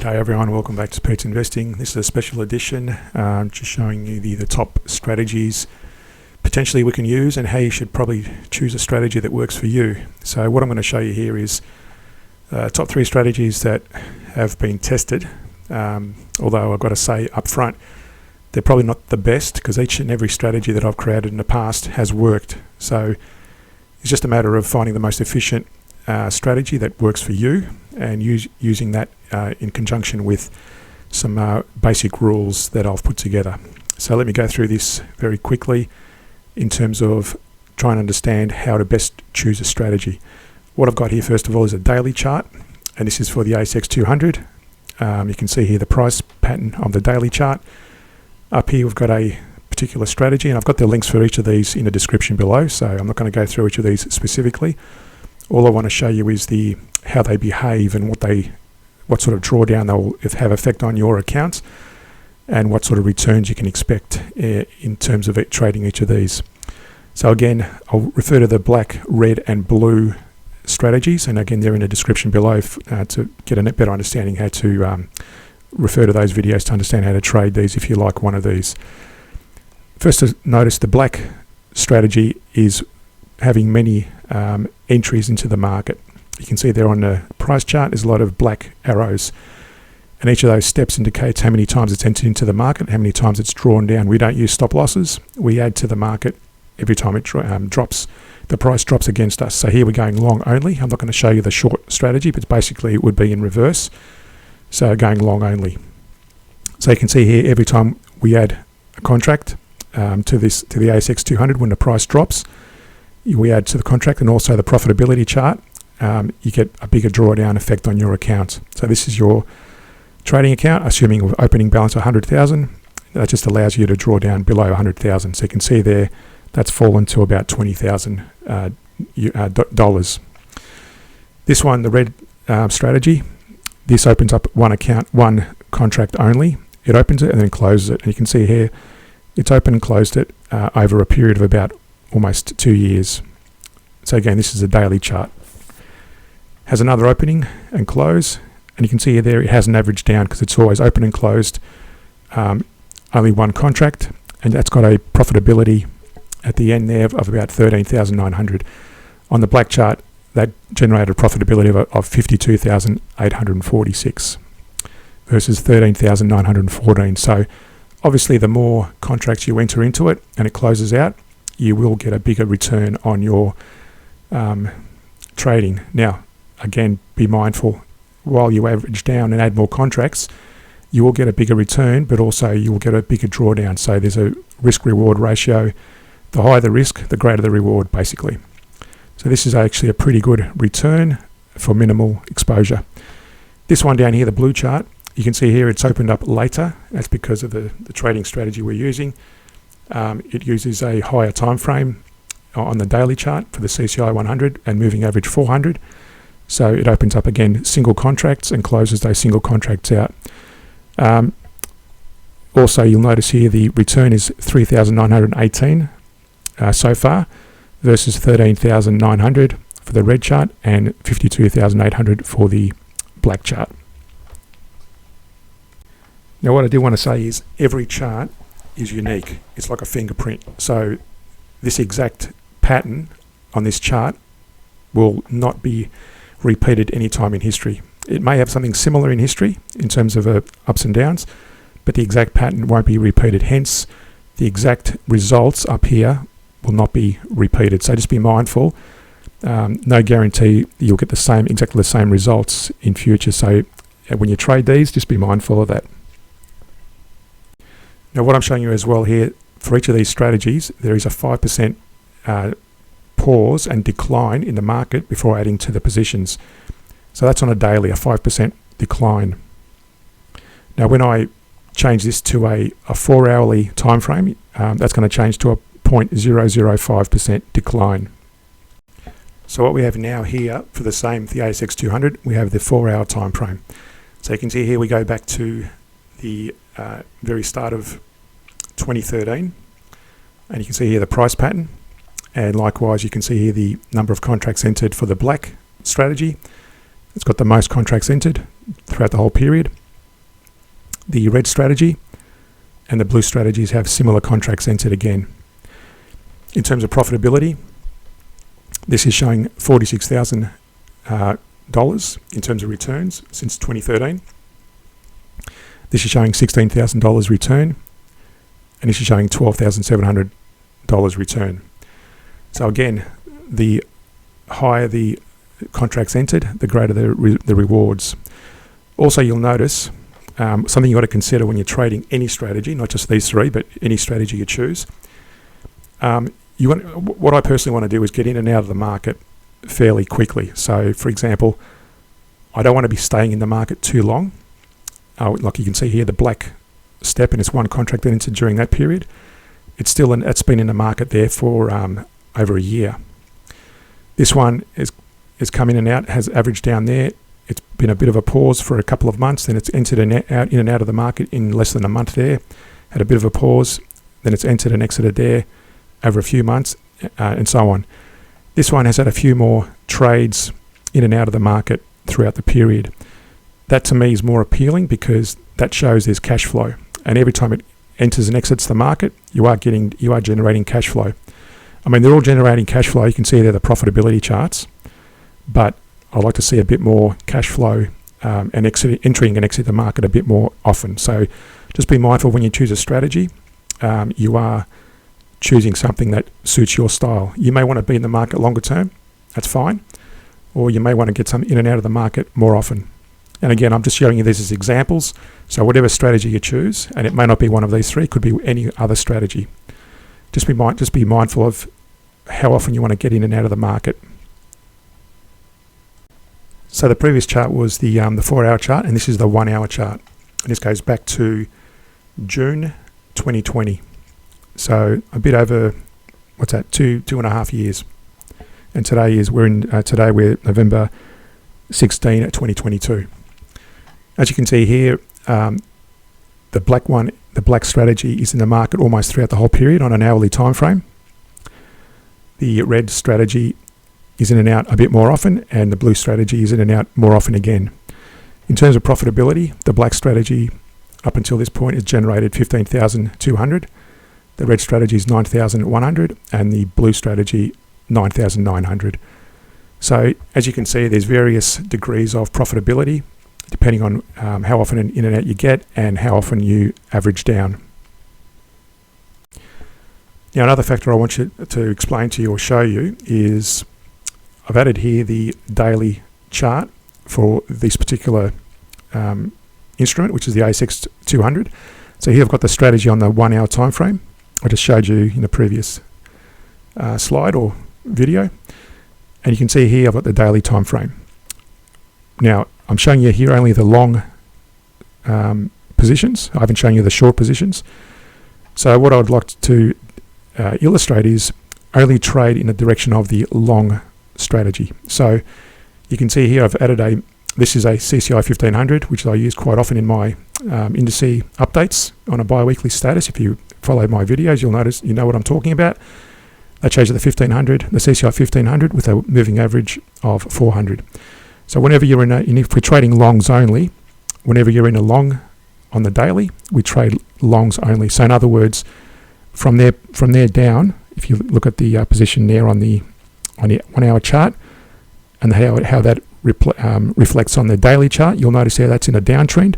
G'day everyone, welcome back to Pete's Investing. This is a special edition, just showing you the top strategies potentially we can use and how you should probably choose a strategy that works for you. So what I'm going to show you here is top 3 strategies that have been tested, although I've got to say up front, they're probably not the best because each and every strategy that I've created in the past has worked. So it's just a matter of finding the most efficient strategy that works for you and using that in conjunction with some basic rules that I've put together. So let me go through this very quickly in terms of trying to understand how to best choose a strategy. What I've got here first of all is a daily chart, and this is for the ASX 200. You can see here the price pattern of the daily chart. Up here we've got a particular strategy, and I've got the links for each of these in the description below, so I'm not going to go through each of these specifically. All I want to show you is how they behave and what sort of drawdown they'll have effect on your accounts and what sort of returns you can expect in terms of trading each of these. So again, I'll refer to the black, red and blue strategies, and again they're in the description below to get a better understanding how to refer to those videos to understand how to trade these if you like one of these. First, notice the black strategy is having many entries into the market. You can see there on the price chart there's a lot of black arrows, and each of those steps indicates how many times it's entered into the market, how many times it's drawn down. We don't use stop losses. We add to the market every time it drops. The price drops against us. So here we're going long only. I'm not going to show you the short strategy, but basically it would be in reverse. So going long only. So you can see here every time we add a contract to the ASX 200 when the price drops, we add to the contract, and also the profitability chart, you get a bigger drawdown effect on your account. So this is your trading account, assuming with opening balance of 100,000. That just allows you to draw down below 100,000. So you can see there that's fallen to about $20,000. This one, the red strategy, this opens up one contract only. It opens it and then closes it, and you can see here it's opened and closed it over a period of about almost 2 years. So again, this is a daily chart. Has another opening and close, and you can see there it has an average down because it's always open and closed, only one contract, and that's got a profitability at the end there of about 13,900. On the black chart, that generated a profitability of 52,846 versus 13,914. So obviously the more contracts you enter into it and it closes out, you will get a bigger return on your trading. Now, again, be mindful, while you average down and add more contracts, you will get a bigger return, but also you will get a bigger drawdown. So there's a risk-reward ratio. The higher the risk, the greater the reward, basically. So this is actually a pretty good return for minimal exposure. This one down here, the blue chart, you can see here it's opened up later. That's because of the trading strategy we're using. It uses a higher time frame on the daily chart for the CCI100 and moving average 400. So it opens up again single contracts and closes those single contracts out. Also, you'll notice here the return is 3,918 so far versus 13,900 for the red chart and 52,800 for the black chart. Now what I do want to say is every chart is unique. It's like a fingerprint. So this exact pattern on this chart will not be repeated any time in history. It may have something similar in history in terms of ups and downs, but the exact pattern won't be repeated. Hence, the exact results up here will not be repeated. So just be mindful. No guarantee you'll get exactly the same results in future. So when you trade these, just be mindful of that. Now what I'm showing you as well here, for each of these strategies, there is a 5% pause and decline in the market before adding to the positions. So that's on a daily, a 5% decline. Now when I change this to a 4-hourly time frame, that's going to change to a 0.005% decline. So what we have now here for the ASX 200, we have the 4-hour time frame. So you can see here we go back to the very start of 2013, and you can see here the price pattern, and likewise you can see here the number of contracts entered for the black strategy. It's got the most contracts entered throughout the whole period. The red strategy and the blue strategies have similar contracts entered again. In terms of profitability, this is showing $46,000 in terms of returns since 2013. This is showing $16,000 return, and this is showing $12,700 return. So again, the higher the contracts entered, the greater the rewards. Also, you'll notice something you've got to consider when you're trading any strategy, not just these three, but any strategy you choose. What I personally want to do is get in and out of the market fairly quickly. So, for example, I don't want to be staying in the market too long. Like you can see here, the black step, and it's one contract that entered during that period. It's been in the market there for over a year. This one is come in and out, has averaged down there. It's been a bit of a pause for a couple of months, then it's entered in and out of the market in less than a month there. Had a bit of a pause, then it's entered and exited there over a few months, and so on. This one has had a few more trades in and out of the market throughout the period. That to me is more appealing because that shows there's cash flow, and every time it enters and exits the market, you are generating cash flow. I mean, they're all generating cash flow. You can see there the profitability charts, but I'd like to see a bit more cash flow and entering and exiting the market a bit more often. So just be mindful when you choose a strategy, you are choosing something that suits your style. You may want to be in the market longer term, that's fine, or you may want to get some in and out of the market more often. And again, I'm just showing you this as examples. So whatever strategy you choose, and it may not be one of these three, it could be any other strategy. Just be mindful of how often you want to get in and out of the market. So the previous chart was the 4-hour chart, and this is the 1-hour chart. And this goes back to June 2020. So a bit over, what's that, two and a half years. And today we're November 16, 2022. As you can see here, the black strategy is in the market almost throughout the whole period on an hourly time frame. The red strategy is in and out a bit more often, and the blue strategy is in and out more often again. In terms of profitability, the black strategy up until this point has generated $15,200. The red strategy is $9,100, and the blue strategy $9,900. So as you can see, there's various degrees of profitability depending on how often in and out you get and how often you average down. Now, another factor I want you to explain to you or show you is I've added here the daily chart for this particular instrument, which is the ASX 200. So here I've got the strategy on the 1-hour time frame. I just showed you in the previous slide or video. And you can see here I've got the daily time frame. Now, I'm showing you here only the long positions. I haven't shown you the short positions. So what I'd like to illustrate is only trade in the direction of the long strategy. So you can see here I've added this is a CCI1500, which I use quite often in my indice updates on a bi-weekly status. If you follow my videos, you'll notice, you know what I'm talking about. That shows you the CCI 1500 with a moving average of 400. So whenever you're if we're trading longs only, whenever you're in a long on the daily, we trade longs only. So in other words, from there down, if you look at the position there on the 1-hour chart and how that reflects on the daily chart, you'll notice there that's in a downtrend.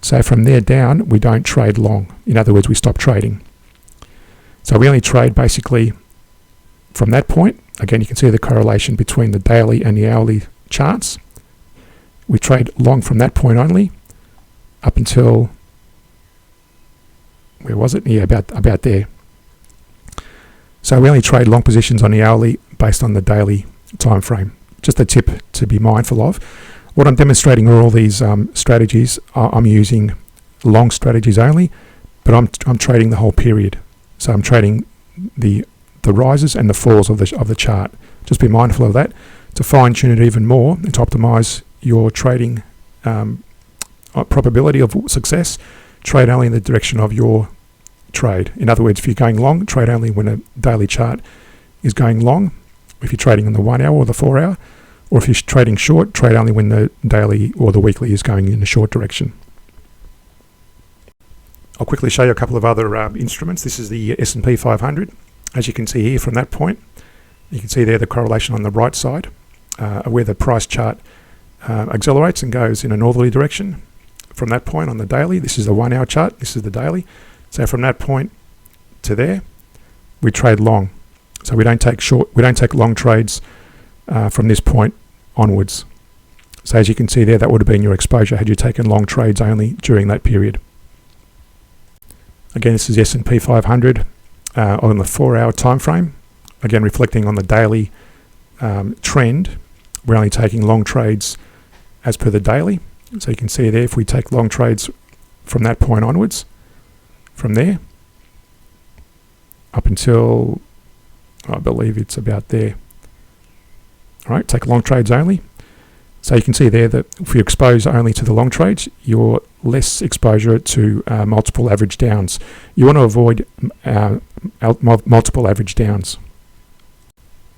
So from there down, we don't trade long. In other words, we stop trading. So we only trade basically from that point. Again, you can see the correlation between the daily and the hourly charts. We trade long from that point only up until, where was it? Yeah, about there. So we only trade long positions on the hourly based on the daily time frame. Just a tip to be mindful of. What I'm demonstrating are all these strategies. I'm using long strategies only, but I'm trading the whole period. So I'm trading the rises and the falls of the chart. Just be mindful of that to fine tune it even more and to optimize your trading probability of success. Trade only in the direction of your trade. In other words, if you're going long, trade only when a daily chart is going long. If you're trading on the 1 hour or the 4 hour, or if you're trading short, trade only when the daily or the weekly is going in the short direction. I'll quickly show you a couple of other instruments. This is the S&P 500. As you can see here from that point, you can see there the correlation on the right side where the price chart accelerates and goes in a northerly direction. From that point on the daily, this is the 1 hour chart, this is the daily. So from that point to there, we trade long. So we don't take long trades from this point onwards. So as you can see there, that would have been your exposure had you taken long trades only during that period. Again, this is S&P 500 on the 4 hour time frame. Again, reflecting on the daily trend, we're only taking long trades as per the daily. So you can see there, if we take long trades from that point onwards, from there, up until, I believe it's about there. All right, take long trades only. So you can see there that if you expose only to the long trades, you're less exposure to multiple average downs. You want to avoid multiple average downs.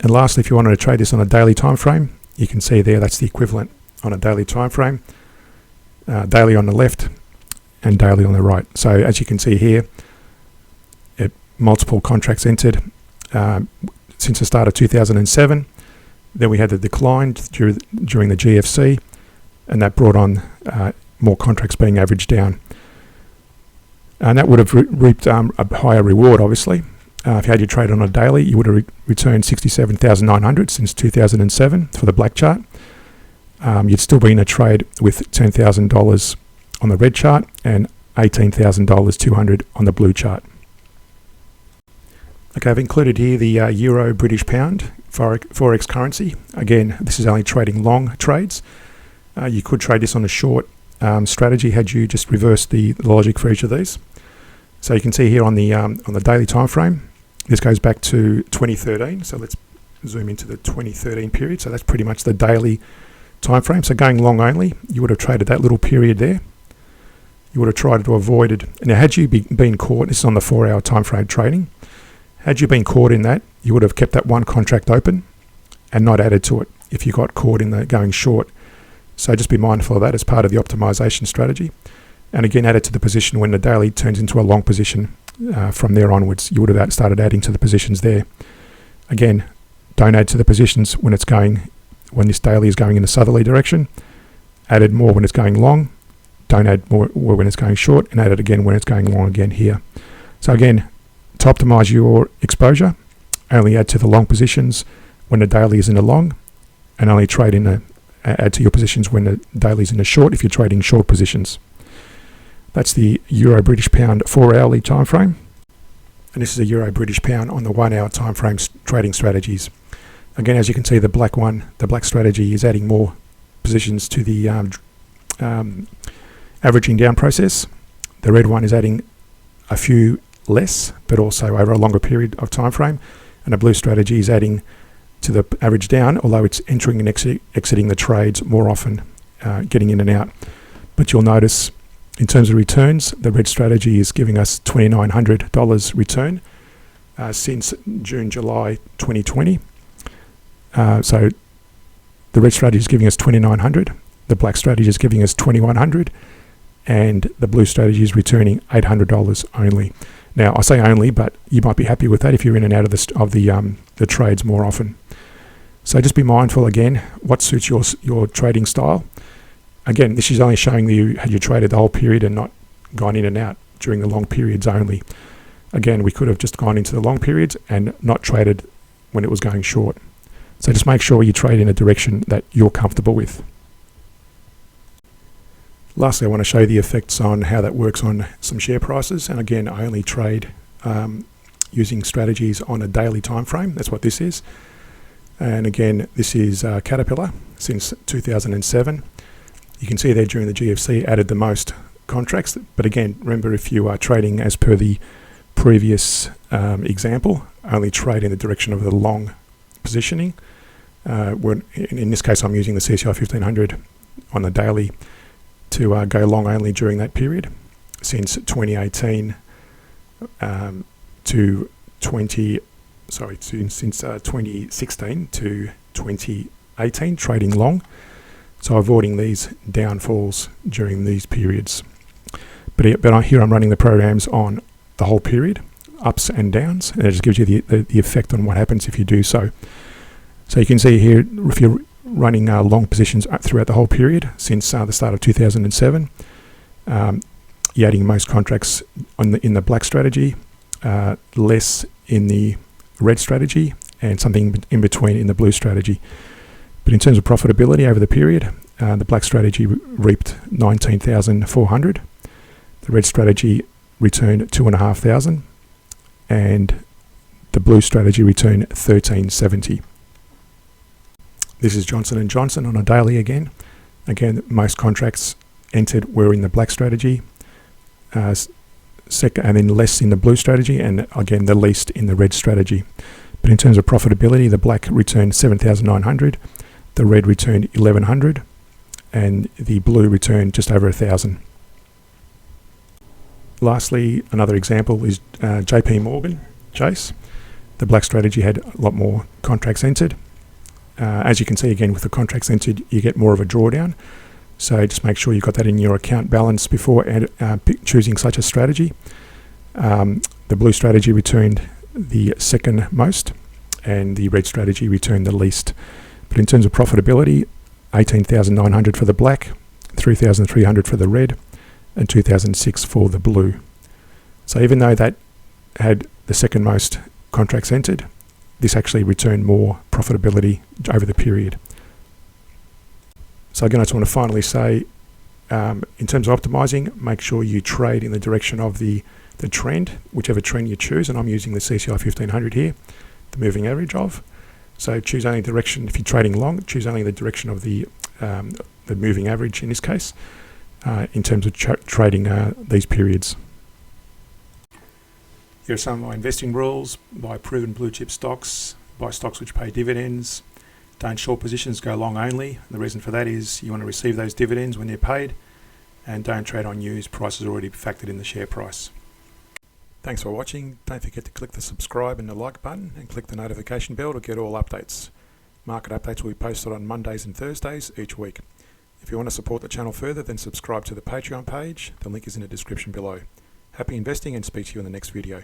And lastly, if you wanted to trade this on a daily time frame, you can see there that's the equivalent on a daily time frame. Daily on the left and daily on the right. So as you can see here, multiple contracts entered since the start of 2007. Then we had the decline during the GFC, and that brought on more contracts being averaged down. And that would have reaped a higher reward, obviously. If you had your trade on a daily, you would have returned 67,900 since 2007 for the black chart. You'd still be in a trade with $10,000 on the red chart and $18,200 on the blue chart. Okay, I've included here the Euro British Pound Forex currency. Again, this is only trading long trades. You could trade this on a short strategy had you just reversed the logic for each of these. So you can see here on the daily time frame, this goes back to 2013. So let's zoom into the 2013 period. So that's pretty much the daily time frame. So going long only, you would have traded that little period there. You would have tried to avoid it. Now, had you been caught, this is on the 4 hour time frame trading. Had you been caught in that, you would have kept that one contract open and not added to it if you got caught in the going short. So just be mindful of that as part of the optimization strategy. And again, add it to the position when the daily turns into a long position from there onwards. You would have started adding to the positions there. Again, don't add to the positions when this daily is going in the southerly direction. Added more when it's going long. Don't add more when it's going short, and add it again when it's going long again here. So again, to optimize your exposure, only add to the long positions when the daily is in the long, and only add to your positions when the daily is in the short if you're trading short positions. That's the Euro British Pound 4 hourly time frame, and this is a Euro British Pound on the 1 hour time frame trading strategies. Again, as you can see, the black strategy is adding more positions to the averaging down process. The red one is adding a few less, but also over a longer period of time frame, and the blue strategy is adding to the average down, although it's entering and exiting the trades more often, getting in and out. But you'll notice in terms of returns, the red strategy is giving us $2,900 return since July 2020. So the red strategy is giving us $2,900, the black strategy is giving us $2,100, and the blue strategy is returning $800 only. Now, I say only, but you might be happy with that if you're in and out of the trades more often. So just be mindful again, what suits your trading style. Again, this is only showing you had you traded the whole period and not gone in and out during the long periods only. Again, we could have just gone into the long periods and not traded when it was going short. So just make sure you trade in a direction that you're comfortable with. Lastly, I want to show you the effects on how that works on some share prices. And again, I only trade using strategies on a daily time frame. That's what this is. And again, this is Caterpillar since 2007. You can see there during the GFC added the most contracts. But again, remember, if you are trading as per the previous example, only trade in the direction of the long positioning. In this case, I'm using the CCI1500 on the daily to go long only during that period since 2018 since 2016 to 2018 trading long, so avoiding these downfalls during these periods. But here I'm running the programs on the whole period, ups and downs, and it just gives you the effect on what happens if you do so. So you can see here, if you're running long positions throughout the whole period since the start of 2007, you're adding most contracts in the black strategy, less in the red strategy, and something in between in the blue strategy. But in terms of profitability over the period, the black strategy reaped 19,400, the red strategy returned 2,500, and the blue strategy returned 1,370. This is Johnson & Johnson on a daily again. Again, most contracts entered were in the black strategy, and then less in the blue strategy, and again the least in the red strategy. But in terms of profitability, the black returned 7,900, the red returned 1,100, and the blue returned just over 1,000. Lastly, another example is JP Morgan Chase. The black strategy had a lot more contracts entered. As you can see, again, with the contracts entered, you get more of a drawdown. So just make sure you've got that in your account balance before choosing such a strategy. The blue strategy returned the second most, and the red strategy returned the least. But in terms of profitability, 18,900 for the black, 3,300 for the red, and 2,006 for the blue. So even though that had the second most contracts entered, this actually returned more profitability over the period. So again, I just want to finally say, in terms of optimizing, make sure you trade in the direction of the trend, whichever trend you choose, and I'm using the CCI1500 here, the moving average of. So choose only direction, if you're trading long, choose only the direction of the moving average in this case, in terms of trading these periods. Here are some of my investing rules: buy proven blue chip stocks, buy stocks which pay dividends, don't short positions, go long only. And the reason for that is you want to receive those dividends when they're paid, and don't trade on news. Prices are already factored in the share price. Thanks for watching. Don't forget to click the subscribe and the like button, and click the notification bell to get all updates. Market updates will be posted on Mondays and Thursdays each week. If you want to support the channel further, then subscribe to the Patreon page. The link is in the description below. Happy investing, and speak to you in the next video.